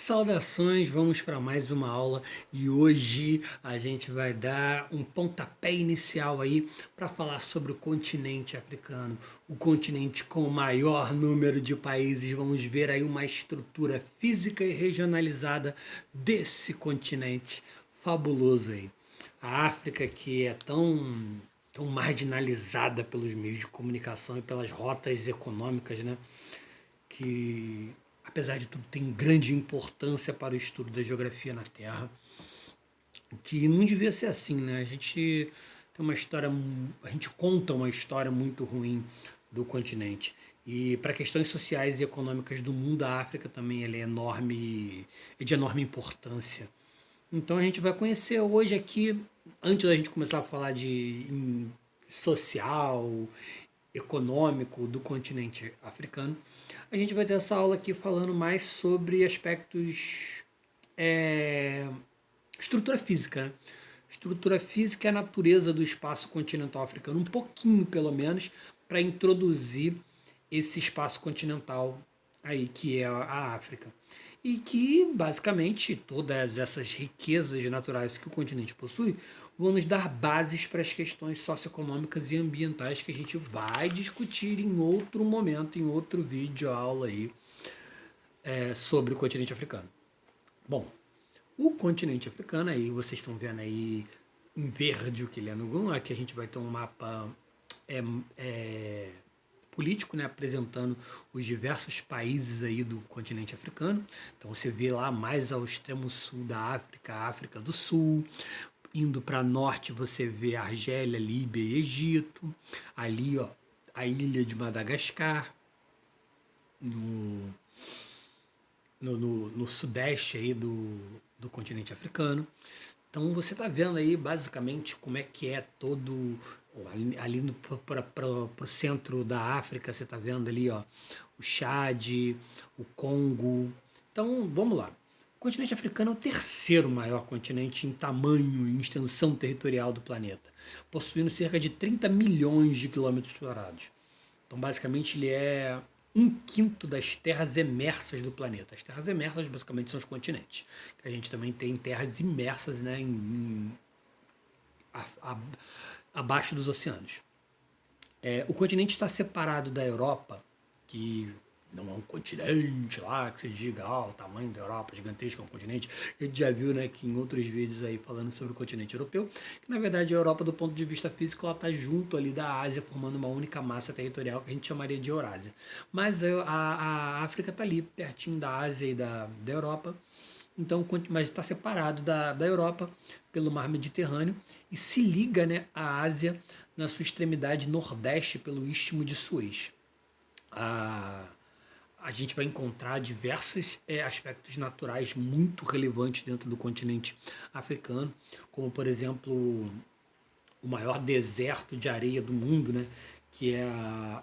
Saudações, vamos para mais uma aula e hoje a gente vai dar um pontapé inicial aí para falar sobre o continente africano, o continente com o maior número de países. Vamos ver aí uma estrutura física e regionalizada desse continente fabuloso aí. A África que é tão marginalizada pelos meios de comunicação e pelas rotas econômicas, né? Que, apesar de tudo, tem grande importância para o estudo da geografia na Terra, que não devia ser assim, né? Tem uma história, a gente conta uma história muito ruim do continente. E para questões sociais e econômicas do mundo, a África também ela é enorme, é de enorme importância. Então a gente vai conhecer hoje aqui, antes da gente começar a falar de social, econômico do continente africano, a gente vai ter essa aula aqui falando mais sobre aspectos é, estrutura física, né? Estrutura física e a natureza do espaço continental africano, um pouquinho pelo menos, para introduzir esse espaço continental aí que é a África. E que basicamente todas essas riquezas naturais que o continente possui vão nos dar bases para as questões socioeconômicas e ambientais que a gente vai discutir em outro momento, em outro vídeo aula aí sobre o continente africano. Bom, o continente africano, aí vocês estão vendo aí em verde o que ele é no Google, aqui a gente vai ter um mapa é, é, político, né, apresentando os diversos países aí do continente africano. Então você vê lá mais ao extremo sul da África, a África do Sul. Indo para norte você vê Argélia, Líbia e Egito. Ali, ó, a ilha de Madagascar, no, no sudeste aí do continente africano. Então você está vendo aí basicamente como é que é todo ali para o centro da África, você está vendo ali ó, o Chad, o Congo. Então vamos lá. O continente africano é o terceiro maior continente em tamanho e em extensão territorial do planeta, possuindo cerca de 30 milhões de quilômetros quadrados. Então, basicamente, ele é um quinto das terras emersas do planeta. As terras emersas, basicamente, são os continentes. Que a gente também tem terras imersas, né, a- a- abaixo dos oceanos. O continente está separado da Europa, que não é um continente lá, que você diga, o tamanho da Europa gigantesco, é um continente. A gente já viu, né, que em outros vídeos aí falando sobre o continente europeu, que na verdade a Europa, do ponto de vista físico, ela está junto ali da Ásia, formando uma única massa territorial que a gente chamaria de Eurásia. Mas a África está ali, pertinho da Ásia e da Europa. Então, mas está separado da Europa pelo mar Mediterrâneo e se liga, né, à Ásia na sua extremidade nordeste pelo Istmo de Suez. A, a gente vai encontrar diversos aspectos naturais muito relevantes dentro do continente africano, como por exemplo o maior deserto de areia do mundo, né, que é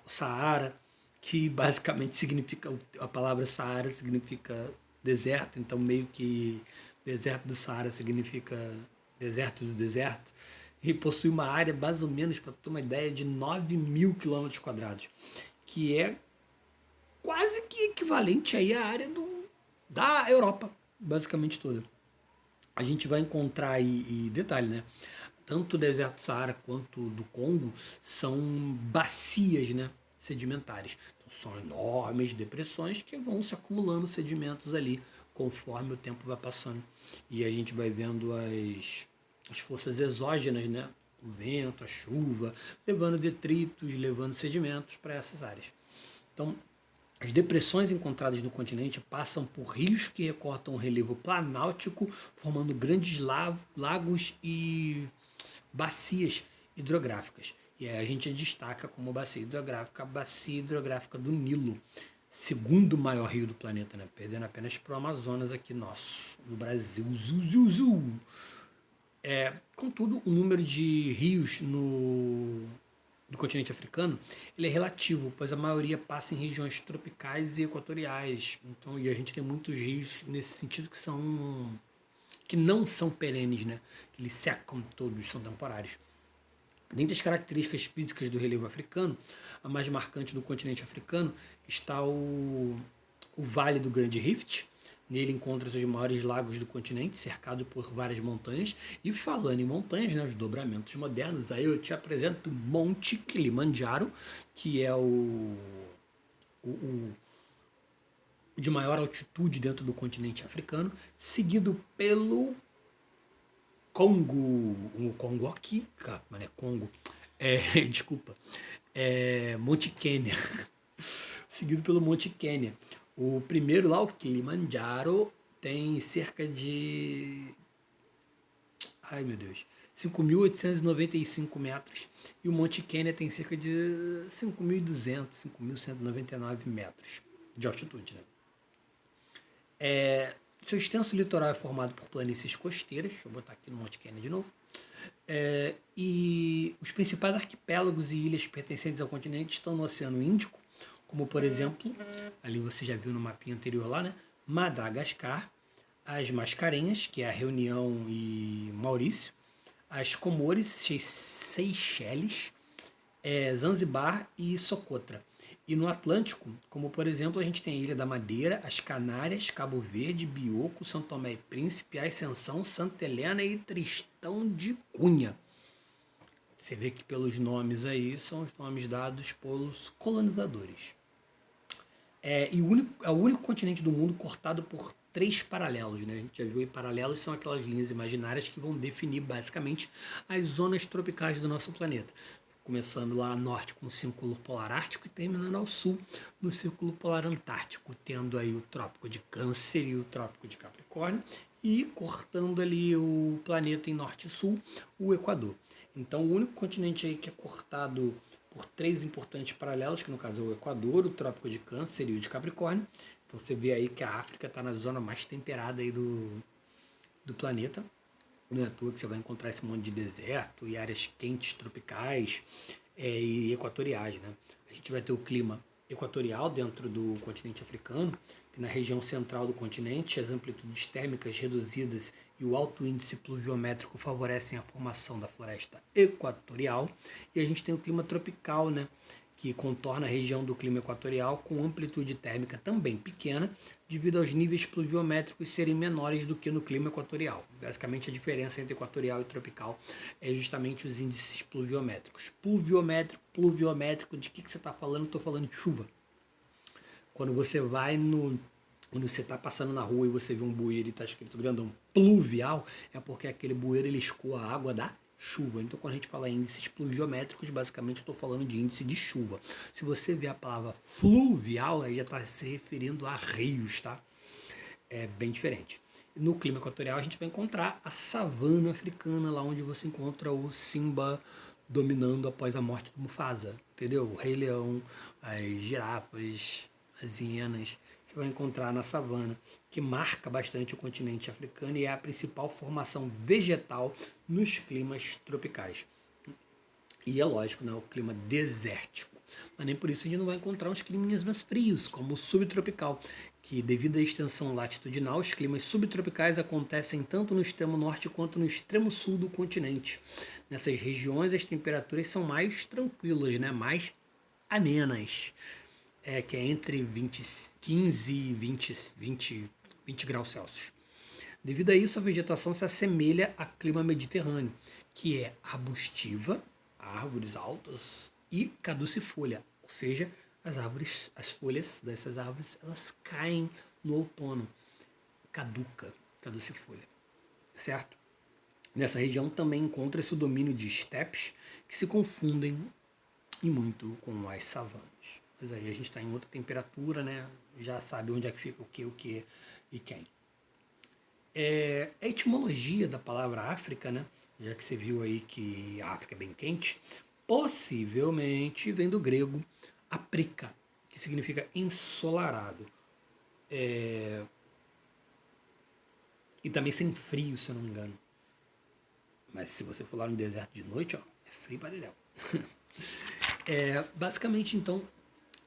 o Saara, que basicamente significa, a palavra Saara significa deserto, então meio que deserto do Saara significa deserto do deserto, e possui uma área mais ou menos, para ter uma ideia, de 9.000 quilômetros quadrados, que é quase que equivalente aí à área da Europa, basicamente toda. A gente vai encontrar aí, e detalhe, né? Tanto o deserto do Saara quanto do Congo são bacias, né, sedimentares. Então, são enormes depressões que vão se acumulando sedimentos ali conforme o tempo vai passando. E a gente vai vendo as forças exógenas, né? O vento, a chuva, levando detritos, levando sedimentos para essas áreas. Então, as depressões encontradas no continente passam por rios que recortam o relevo planáltico, formando grandes lagos e bacias hidrográficas. E aí a gente destaca como bacia hidrográfica a bacia hidrográfica do Nilo, segundo maior rio do planeta, né? Perdendo apenas para o Amazonas aqui nosso, no Brasil. Contudo, o número de rios no continente africano ele é relativo, pois a maioria passa em regiões tropicais e equatoriais. Então, e a gente tem muitos rios nesse sentido que não são perenes, né? Que eles secam todos, são temporários. Dentre as características físicas do relevo africano, a mais marcante do continente africano está o Vale do Grande Rift, Nele encontra-se os maiores lagos do continente, cercado por várias montanhas. E falando em montanhas, né, os dobramentos modernos, aí eu te apresento o Monte Kilimanjaro, que é o de maior altitude dentro do continente africano, seguido pelo Congo, o Congo aqui, cara, mas não é Congo, desculpa, Monte Quênia, seguido pelo Monte Quênia. O primeiro lá, o Kilimanjaro, tem cerca de, ai meu Deus, 5.895 metros, e o Monte Quênia tem cerca de 5.200, 5.199 metros de altitude, né? Seu extenso litoral é formado por planícies costeiras, deixa eu botar aqui no Monte Kenya de novo, e os principais arquipélagos e ilhas pertencentes ao continente estão no Oceano Índico, como por exemplo, ali você já viu no mapinha anterior lá, né? Madagascar, as Mascarenhas, que é a Reunião e Maurício, as Comores, Seychelles, Zanzibar e Socotra. E no Atlântico, como por exemplo, a gente tem a Ilha da Madeira, as Canárias, Cabo Verde, Bioko, São Tomé e Príncipe, Ascensão, Santa Helena e Tristão de Cunha. Você vê que pelos nomes aí são os nomes dados pelos colonizadores. E é o único continente do mundo cortado por 3 paralelos, né? A gente já viu aí, paralelos são aquelas linhas imaginárias que vão definir basicamente as zonas tropicais do nosso planeta. Começando lá a norte com o Círculo Polar Ártico e terminando ao sul no Círculo Polar Antártico, tendo aí o Trópico de Câncer e o Trópico de Capricórnio e cortando ali o planeta em norte e sul, o Equador. Então o único continente aí que é cortado por 3 importantes paralelos, que no caso é o Equador, o Trópico de Câncer e o de Capricórnio. Então você vê aí que a África está na zona mais temperada aí do planeta. Não é à toa que você vai encontrar esse monte de deserto e áreas quentes tropicais e equatoriais, né? A gente vai ter o clima equatorial dentro do continente africano, que na região central do continente as amplitudes térmicas reduzidas e o alto índice pluviométrico favorecem a formação da floresta equatorial. E a gente tem o clima tropical, né? Que contorna a região do clima equatorial com amplitude térmica também pequena, devido aos níveis pluviométricos serem menores do que no clima equatorial. Basicamente, a diferença entre equatorial e tropical é justamente os índices pluviométricos. Pluviométrico, de que você está falando? Estou falando de chuva. Quando você vai quando você está passando na rua e você vê um bueiro e está escrito grandão pluvial, é porque aquele bueiro ele escoa a água da chuva. Então, quando a gente fala em índices pluviométricos, basicamente eu estou falando de índice de chuva. Se você vê a palavra fluvial, aí já está se referindo a rios, tá? É bem diferente. No clima equatorial, a gente vai encontrar a savana africana, lá onde você encontra o Simba dominando após a morte do Mufasa, entendeu? O Rei Leão, as girafas, as hienas, você vai encontrar na savana, que marca bastante o continente africano e é a principal formação vegetal nos climas tropicais. E é lógico, né, o clima desértico. Mas nem por isso a gente não vai encontrar uns climas mais frios, como o subtropical, que devido à extensão latitudinal, os climas subtropicais acontecem tanto no extremo norte quanto no extremo sul do continente. Nessas regiões as temperaturas são mais tranquilas, né, mais amenas, que é entre 15 e 20 graus Celsius. Devido a isso, a vegetação se assemelha a clima mediterrâneo, que é arbustiva, árvores altas e caducifolha, ou seja, as folhas dessas árvores, elas caem no outono, caducifolha, certo? Nessa região também encontra-se o domínio de estepes que se confundem e muito com as savanas. Mas aí a gente está em outra temperatura, né? Já sabe onde é que fica o que e quem. A etimologia da palavra África, né? Já que você viu aí que a África é bem quente, possivelmente vem do grego aprica, que significa ensolarado. E também sem frio, se eu não me engano. Mas se você for lá no deserto de noite, ó, é frio para dedéu. Basicamente, então,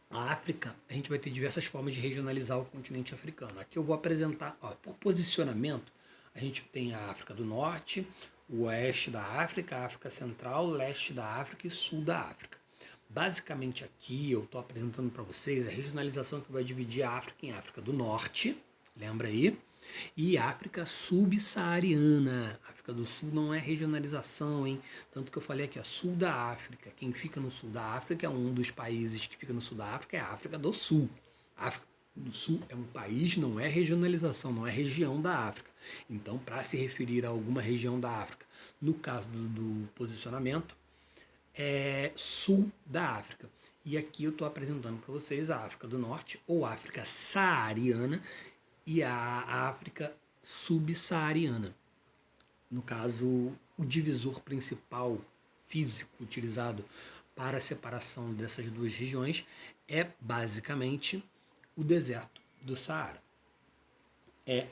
a África, a gente vai ter diversas formas de regionalizar o continente africano. Aqui eu vou apresentar, por posicionamento, a gente tem a África do Norte, o oeste da África, a África Central, leste da África e sul da África. Basicamente aqui eu estou apresentando para vocês a regionalização que vai dividir a África em África do Norte, Lembra aí? E África subsaariana. África do Sul não é regionalização, hein? Tanto que eu falei aqui, ó, sul da África. Quem fica no sul da África é um dos países que fica no sul da África, é a África do Sul. A África do Sul é um país, não é regionalização, não é região da África. Então, para se referir a alguma região da África, no caso do posicionamento, é sul da África. E aqui eu estou apresentando para vocês a África do Norte, ou África saariana, e a África subsaariana. No caso, o divisor principal físico utilizado para a separação dessas duas regiões é basicamente o deserto do Saara.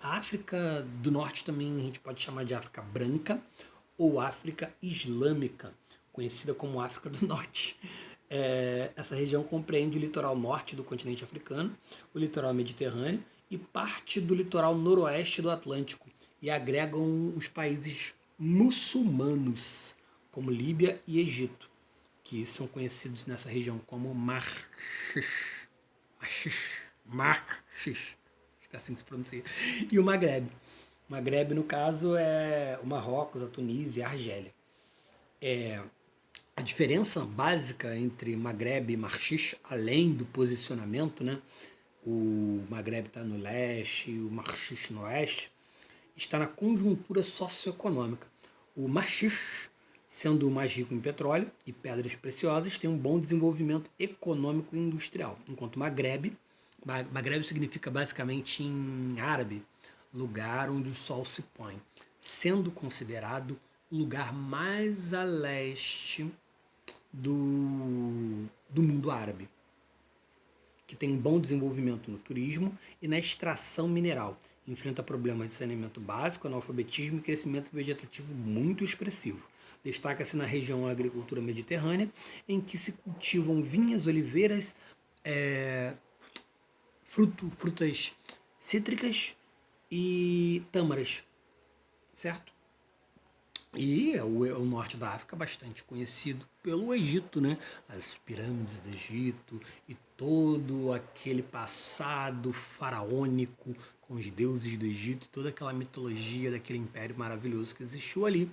A África do Norte também a gente pode chamar de África Branca ou África Islâmica, conhecida como África do Norte. Essa região compreende o litoral norte do continente africano, o litoral mediterrâneo e parte do litoral noroeste do Atlântico, e agregam os países muçulmanos, como Líbia e Egito, que são conhecidos nessa região como Marxish. Marxish, acho que é assim que se pronuncia. E o Maghreb. O Maghreb, no caso, é o Marrocos, a Tunísia e a Argélia. A diferença básica entre Maghreb e Marxish, além do posicionamento, né? O Maghreb está no leste, o Marxish no oeste, está na conjuntura socioeconômica. O Marxish, sendo o mais rico em petróleo e pedras preciosas, tem um bom desenvolvimento econômico e industrial, enquanto Maghreb significa basicamente em árabe, lugar onde o sol se põe, sendo considerado o lugar mais a leste do mundo árabe, que tem um bom desenvolvimento no turismo e na extração mineral. Enfrenta problemas de saneamento básico, analfabetismo e crescimento vegetativo muito expressivo. Destaca-se na região a agricultura mediterrânea, em que se cultivam vinhas, oliveiras, frutas cítricas e tâmaras, certo? E o norte da África é bastante conhecido pelo Egito, né? As pirâmides do Egito e todo aquele passado faraônico com os deuses do Egito, toda aquela mitologia daquele império maravilhoso que existiu ali,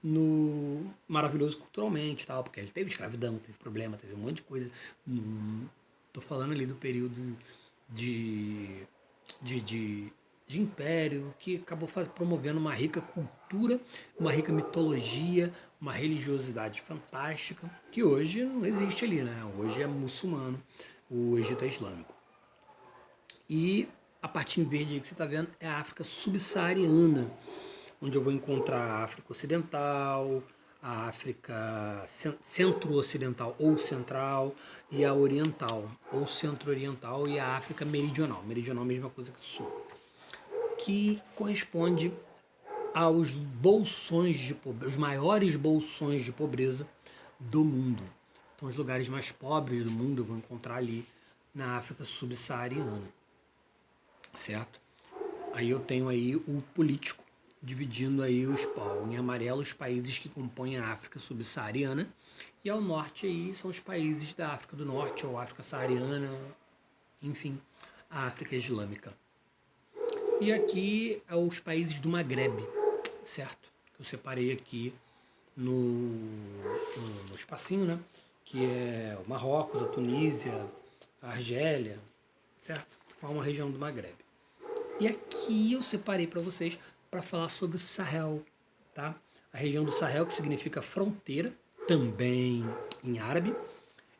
no maravilhoso culturalmente, tal, porque ele teve escravidão, teve problema, teve um monte de coisa. Tô falando ali do período de, de de império, que acabou promovendo uma rica cultura, uma rica mitologia, uma religiosidade fantástica, que hoje não existe ali, né? Hoje é muçulmano, o Egito é islâmico. E a parte em verde aí que você está vendo é a África subsaariana, onde eu vou encontrar a África Ocidental, a África Centro-Ocidental ou Central, e a Oriental ou Centro-Oriental, e a África Meridional. Meridional é a mesma coisa que Sul, que corresponde aos bolsões de pobreza, os maiores bolsões de pobreza do mundo. Então, os lugares mais pobres do mundo eu vou encontrar ali na África subsaariana, certo? Aí eu tenho aí o político dividindo aí em amarelo os países que compõem a África subsaariana, e ao norte aí são os países da África do Norte ou África saariana, enfim, a África Islâmica. E aqui é os países do Maghreb, certo? Que eu separei aqui no espacinho, né? Que é o Marrocos, a Tunísia, a Argélia, certo? Que forma a região do Maghreb. E aqui eu separei para vocês para falar sobre o Sahel, tá? A região do Sahel, que significa fronteira, também em árabe,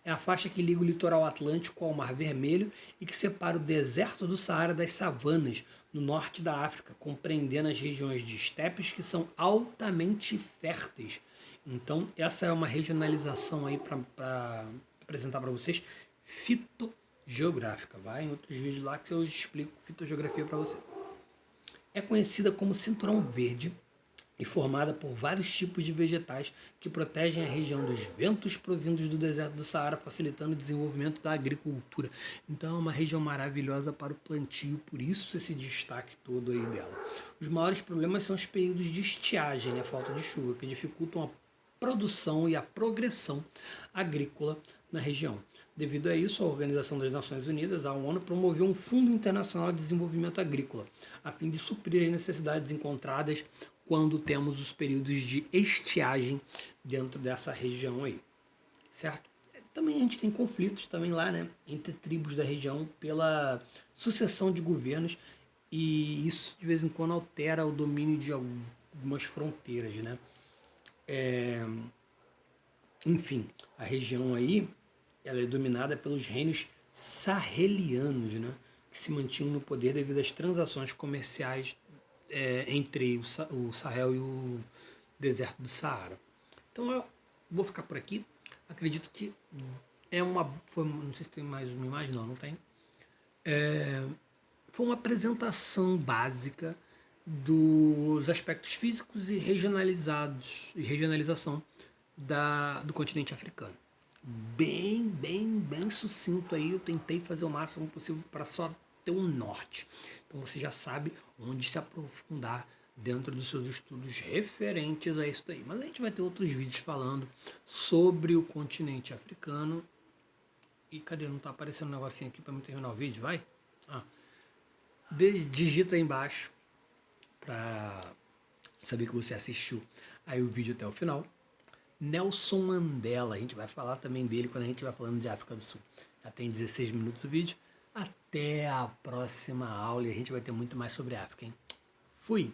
é a faixa que liga o litoral atlântico ao Mar Vermelho e que separa o deserto do Saara das savanas no norte da África, compreendendo as regiões de estepes que são altamente férteis. Então, essa é uma regionalização aí para apresentar para vocês fitogeográfica. Vai em outros vídeos lá que eu explico fitogeografia para você. É conhecida como cinturão verde e formada por vários tipos de vegetais que protegem a região dos ventos provindos do deserto do Saara, facilitando o desenvolvimento da agricultura. Então é uma região maravilhosa para o plantio, por isso esse destaque todo aí dela. Os maiores problemas são os períodos de estiagem, né, a falta de chuva, que dificultam a produção e a progressão agrícola na região. Devido a isso, a Organização das Nações Unidas, a ONU, promoveu um Fundo Internacional de Desenvolvimento Agrícola, a fim de suprir as necessidades encontradas quando temos os períodos de estiagem dentro dessa região aí, certo? Também a gente tem conflitos também lá, né, entre tribos da região pela sucessão de governos e isso de vez em quando altera o domínio de algumas fronteiras, né? Enfim, a região aí ela é dominada pelos reinos sahelianos, né, que se mantinham no poder devido às transações comerciais entre o Sahel e o deserto do Saara. Então eu vou ficar por aqui. Acredito que não sei se tem mais uma imagem, não, não tem. Foi uma apresentação básica dos aspectos físicos e regionalização do continente africano. Bem sucinto aí. Eu tentei fazer o máximo possível para só ter um norte. Então você já sabe onde se aprofundar dentro dos seus estudos referentes a isso daí. Mas a gente vai ter outros vídeos falando sobre o continente africano. E cadê? Não está aparecendo um negocinho aqui para me terminar o vídeo? Vai? Digita aí embaixo para saber que você assistiu aí o vídeo até o final. Nelson Mandela, a gente vai falar também dele quando a gente vai falando de África do Sul. Já tem 16 minutos o vídeo. Até a próxima aula e a gente vai ter muito mais sobre África, hein? Fui!